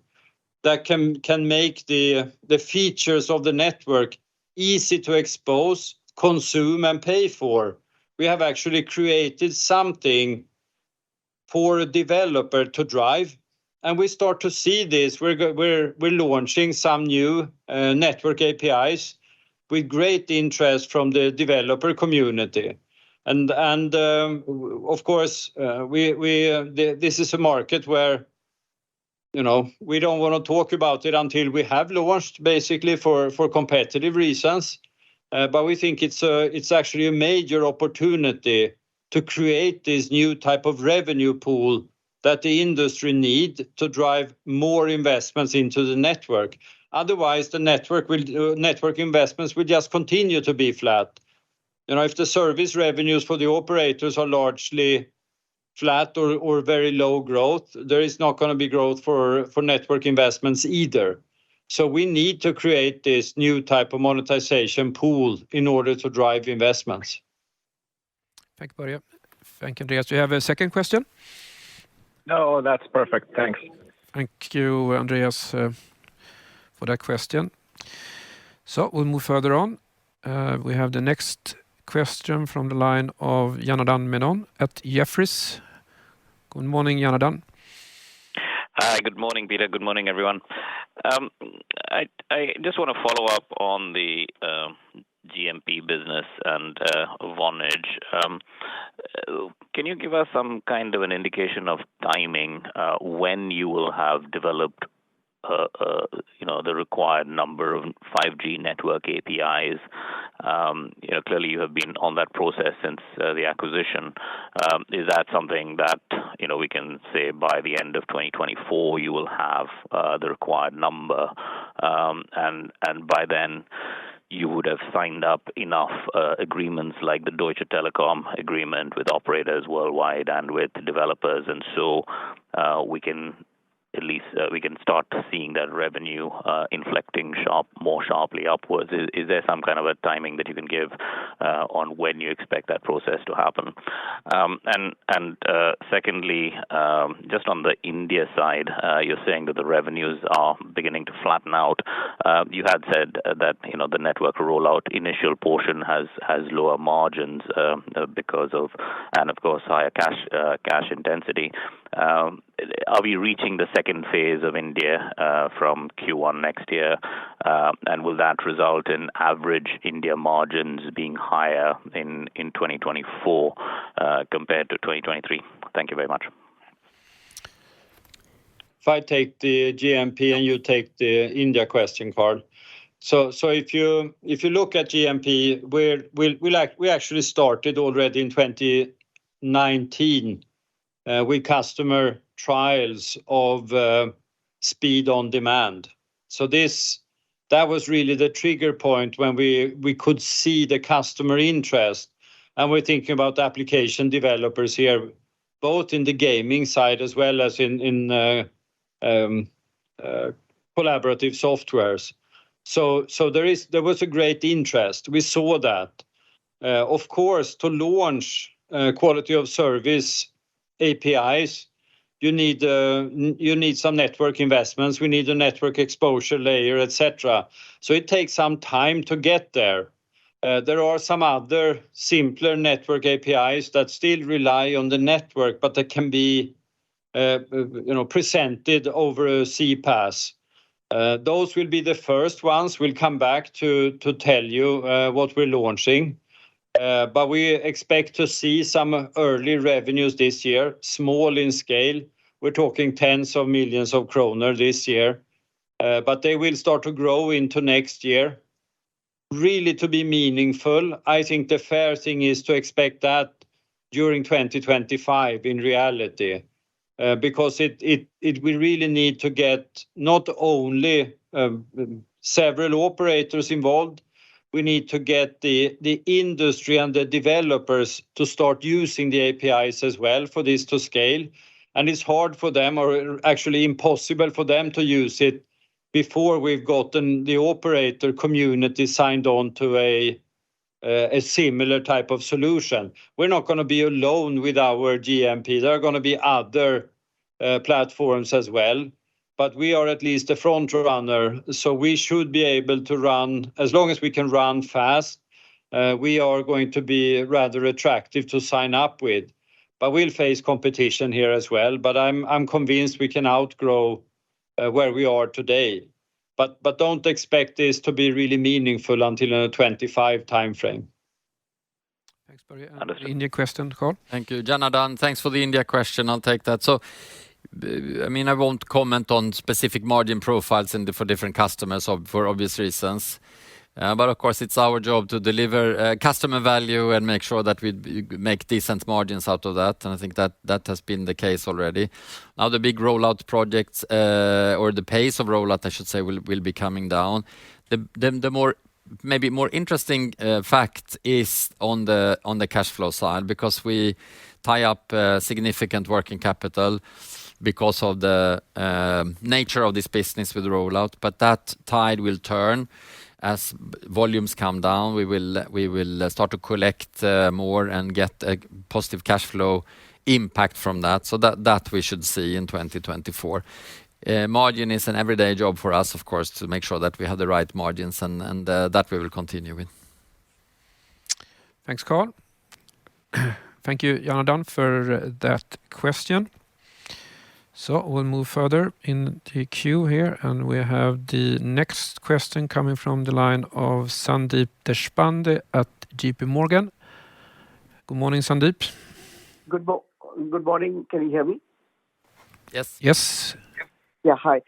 Speaker 2: that can make the features of the network easy to expose, consume, and pay for, we have actually created something for a developer to drive. And we start to see this. We're launching some new network APIs with great interest from the developer community. And of course, this is a market where, we don't want to talk about it until we have launched, basically for competitive reasons. But we think it's actually a major opportunity to create this new type of revenue pool that the industry need to drive more investments into the network. Otherwise, the network investments will just continue to be flat. If the service revenues for the operators are largely flat or very low growth, there is not going to be growth for network investments either. So we need to create this new type of monetization pool in order to drive investments.
Speaker 1: Thank you, Börje. Thank you, Andreas. Do you have a second question?
Speaker 9: No, that's perfect. Thanks.
Speaker 1: Thank you, Andreas, for that question. So we'll move further on. We have the next question from the line of Janardan Menon at Jefferies. Good morning, Janardan.
Speaker 10: Hi, good morning, Peter. Good morning, everyone. I just want to follow up on the GMP business and Vonage. Can you give us some kind of an indication of timing when you will have developed the required number of 5G network APIs? Clearly you have been on that process since the acquisition. Is that something that we can say by the end of 2024 you will have the required number, and by then you would have signed up enough agreements like the Deutsche Telekom agreement with operators worldwide and with developers, and so we can start seeing that revenue inflecting more sharply upwards. Is there some kind of a timing that you can give on when you expect that process to happen? And secondly, just on the India side, you're saying that the revenues are beginning to flatten out. You had said that the network rollout initial portion has lower margins because of, and of course, higher cash intensity. Are we reaching the second phase of India from Q1 next year? And will that result in average India margins being higher in 2024 compared to 2023? Thank you very much.
Speaker 2: If I take the GMP and you take the India question, Carl. So if you look at GMP, we actually started already in 2019 with customer trials of speed on demand. So that was really the trigger point when we could see the customer interest, and we're thinking about application developers here, both in the gaming side as well as in collaborative softwares. So there was a great interest. We saw that. Of course, to launch quality of service APIs, you need some network investments. We need a network exposure layer, etc. So it takes some time to get there. There are some other simpler network APIs that still rely on the network, but that can be presented over a CPaaS. Those will be the first ones. We'll come back to tell you what we're launching. But we expect to see some early revenues this year, small in scale. We're talking tens of millions of kronor this year, but they will start to grow into next year. Really to be meaningful, I think the fair thing is to expect that during 2025 in reality, because we really need to get not only several operators involved, we need to get the industry and the developers to start using the APIs as well for this to scale. And it's hard for them, or actually impossible for them, to use it before we've gotten the operator community signed on to a similar type of solution. We're not going to be alone with our GMP. There are going to be other platforms as well, but we are at least a front runner, so we should be able to run, as long as we can run fast, we are going to be rather attractive to sign up with. But we'll face competition here as well, but I'm convinced we can outgrow where we are today. But don't expect this to be really meaningful until a 25 timeframe.
Speaker 1: Thanks, Börje. The India question, Carl.
Speaker 3: Thank you, Janardan. Thanks for the India question. I'll take that. So, I mean, I won't comment on specific margin profiles for different customers for obvious reasons. But of course, it's our job to deliver customer value and make sure that we make decent margins out of that. And I think that has been the case already. Now the big rollout projects, or the pace of rollout, I should say, will be coming down. The more interesting fact is on the cash flow side, because we tie up significant working capital because of the nature of this business with rollout. But that tide will turn. As volumes come down, we will start to collect more and get a positive cash flow impact from that. So that we should see in 2024. Margin is an everyday job for us, of course, to make sure that we have the right margins, and that we will continue with.
Speaker 1: Thanks, Carl. Thank you, Janardan, for that question. So we'll move further in the queue here, and we have the next question coming from the line of Sandeep Deshpande at JP Morgan. Good morning, Sandeep.
Speaker 11: Good morning. Can you hear me?
Speaker 3: Yes.
Speaker 1: Yes.
Speaker 11: Yeah, hi.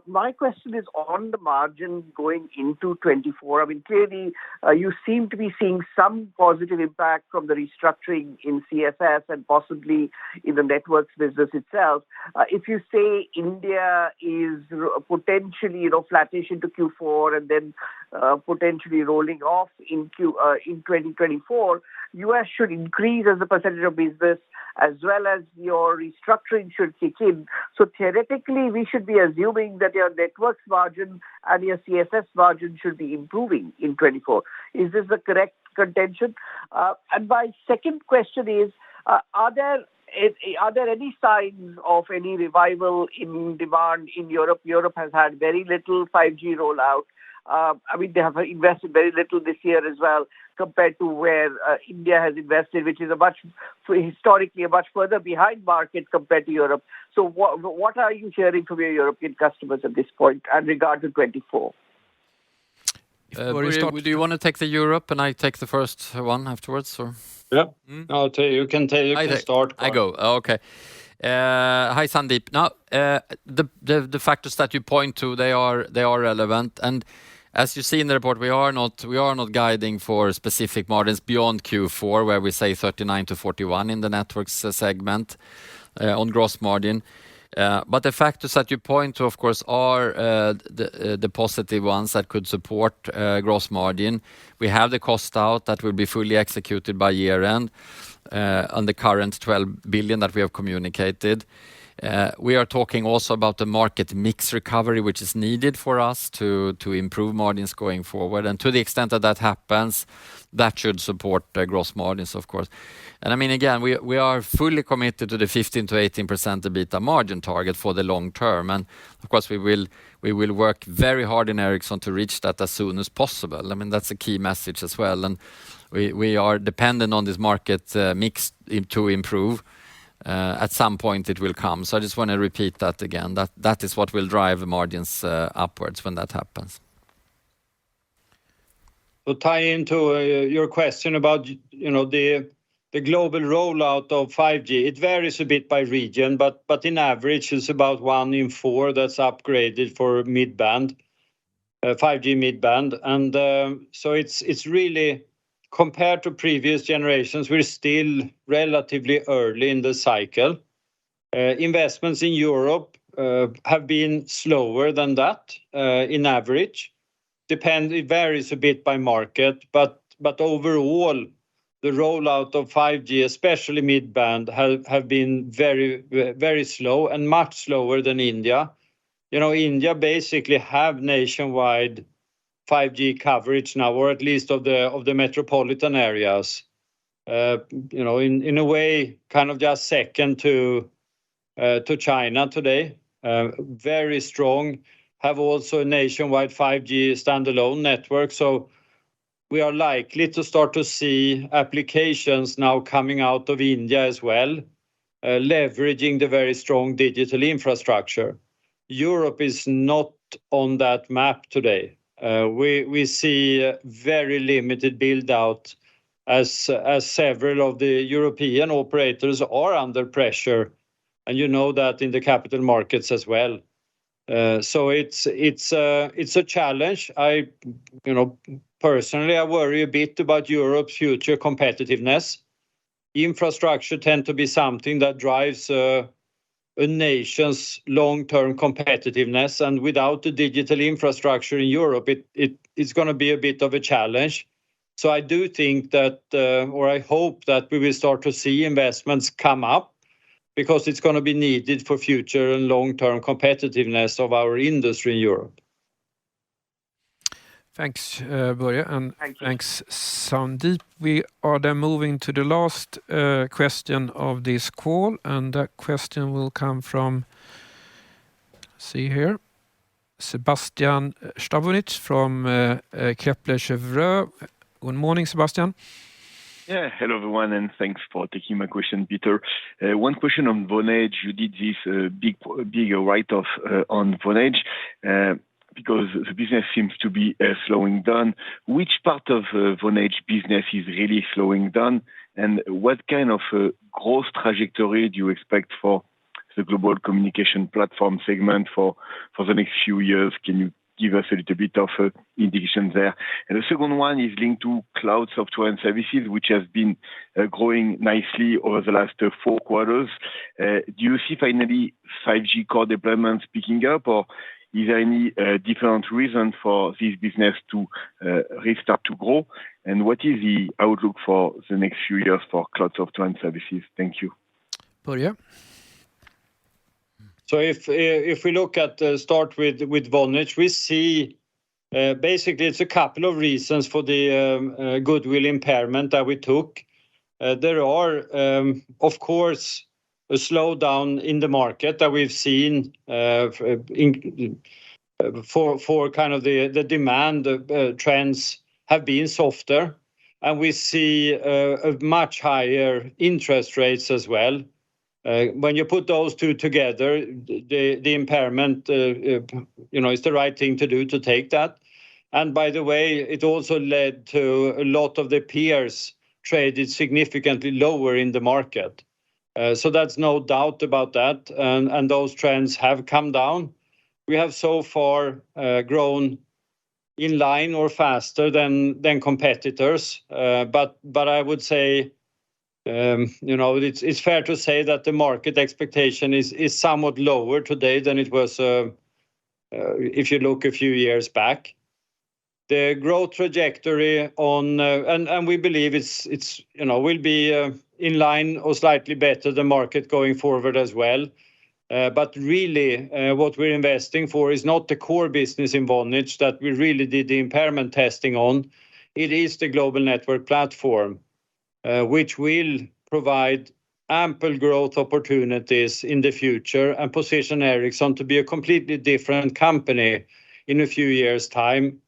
Speaker 11: My question is on the margin going into 24. I mean, clearly, you seem to be seeing some positive impact from the restructuring in CSS and possibly in the networks business itself. If you say India is potentially, flattish into Q4 and then potentially rolling off in 2024, US should increase as a percentage of business, as well as your restructuring should kick in. So theoretically, we should be assuming that your networks margin and your CSS margin should be improving in 24. Is this the correct contention? And my second question is, are there any signs of any revival in demand in Europe? Europe has had very little 5G rollout. I mean, they have invested very little this year as well, compared to where India has invested, which is historically a much further behind market compared to Europe. So what are you hearing from your European customers at this point and regard to 24?
Speaker 3: Do you want to take the Europe and I take the first one afterwards? Or?
Speaker 2: Yeah, I'll tell you. You can start.
Speaker 3: I go. Okay. Hi, Sandeep. Now, the factors that you point to, they are relevant, and as you see in the report, we are not guiding for specific margins beyond Q4, where we say 39 to 41 in the networks segment on gross margin. But the factors that you point to, of course, are the positive ones that could support gross margin. We have the cost out that will be fully executed by year end on the current 12 billion that we have communicated. We are talking also about the market mix recovery, which is needed for us to improve margins going forward. And to the extent that that happens, that should support gross margins, of course. And I mean, again, we are fully committed to the 15 to 18% EBITDA margin target for the long term. And of course, we will work very hard in Ericsson to reach that as soon as possible. I mean, that's a key message as well. And we are dependent on this market mix to improve. At some point it will come. So I just want to repeat that again. That is what will drive margins upwards when that happens.
Speaker 2: To tie into your question about the global rollout of 5G, it varies a bit by region, but in average it's about 1 in 4 that's upgraded for mid-band, 5G mid-band, and so it's really, compared to previous generations, we're still relatively early in the cycle. Investments in Europe have been slower than that in average. It varies a bit by market, but overall, the rollout of 5G, especially mid-band, have been very, very slow and much slower than India. India basically have nationwide 5G coverage now, or at least of the metropolitan areas. In a way, kind of just second to China today. Very strong. Have also a nationwide 5G standalone network. So we are likely to start to see applications now coming out of India as well, leveraging the very strong digital infrastructure. Europe is not on that map today. We see very limited build out as several of the European operators are under pressure, and you know that in the capital markets as well. So it's a challenge. Personally, I worry a bit about Europe's future competitiveness. Infrastructure tend to be something that drives a nation's long-term competitiveness, and without the digital infrastructure in Europe, it's going to be a bit of a challenge. So I do think that, or I hope that we will start to see investments come up, because it's going to be needed for future and long-term competitiveness of our industry in Europe.
Speaker 1: Thanks, Börje, and thanks, Sandeep. We are then moving to the last question of this call, and that question will come from, see here, Sebastian Stavonic from Kepler Cheuvreux. Good morning, Sebastian.
Speaker 12: Yeah, hello everyone, and thanks for taking my question, Peter. One question on Vonage. You did this big write-off on Vonage because the business seems to be slowing down. Which part of Vonage business is really slowing down, and what kind of growth trajectory do you expect for the global communication platform segment for the next few years? Can you give us a little bit of indication there? And the second one is linked to cloud software and services, which has been growing nicely over the last 4 quarters. Do you see finally 5G core deployments picking up, or is there any different reason for this business to restart to grow? And what is the outlook for the next few years for cloud software and services? Thank you.
Speaker 1: Börje?
Speaker 2: So if we look at start with Vonage, we see basically it's a couple of reasons for the goodwill impairment that we took. There are, of course, a slowdown in the market that we've seen for kind of the demand trends have been softer, and we see a much higher interest rates as well. When you put those two together, the impairment, is the right thing to do to take that. And by the way, it also led to a lot of the peers traded significantly lower in the market. So that's no doubt about that, and those trends have come down. We have so far grown in line or faster than competitors, but I would say, it's fair to say that the market expectation is somewhat lower today than it was if you look a few years back. The growth trajectory on and we believe it's will be in line or slightly better the market going forward as well. But really, what we're investing for is not the core business in Vonage that we really did the impairment testing on. It is the global network platform, which will provide ample growth opportunities in the future and position Ericsson to be a completely different company in a few years' time.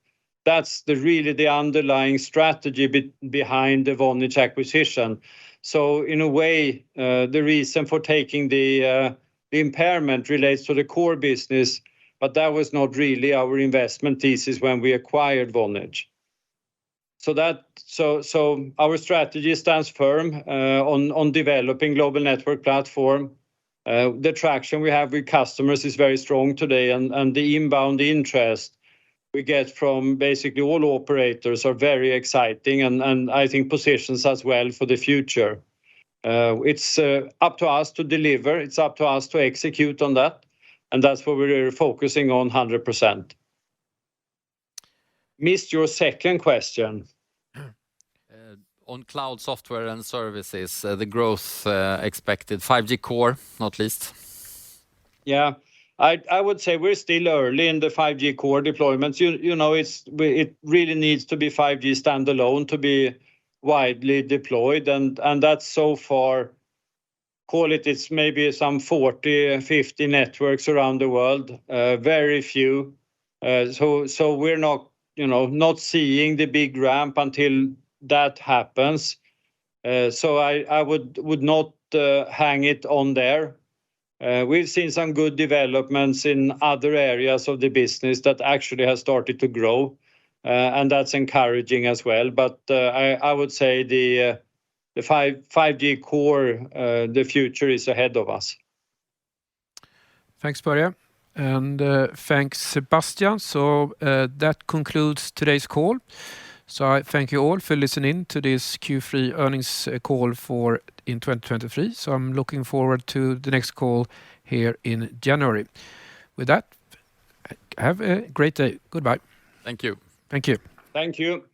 Speaker 2: That's really the underlying strategy behind the Vonage acquisition. So in a way, the reason for taking the impairment relates to the core business, but that was not really our investment thesis when we acquired Vonage. So our strategy stands firm on developing global network platform. The traction we have with customers is very strong today, and the inbound interest we get from basically all operators are very exciting and I think positions us well for the future. It's up to us to deliver. It's up to us to execute on that, and that's what we're focusing on 100%. Missed your second question.
Speaker 3: On cloud software and services, the growth expected, 5G core, not least.
Speaker 2: Yeah, I would say we're still early in the 5G core deployments. You know, it really needs to be 5G standalone to be widely deployed, and that's so far, call it's maybe some 40, 50 networks around the world, very few. So we're not, not seeing the big ramp until that happens. So I would not hang it on there. We've seen some good developments in other areas of the business that actually has started to grow, and that's encouraging as well. But I would say the 5G core, the future is ahead of us.
Speaker 1: Thanks, Börje. And thanks, Sebastian. So that concludes today's call. So I thank you all for listening to this Q3 earnings call in 2023. So I'm looking forward to the next call here in January. With that, have a great day. Goodbye.
Speaker 3: Thank you.
Speaker 1: Thank you.
Speaker 2: Thank you.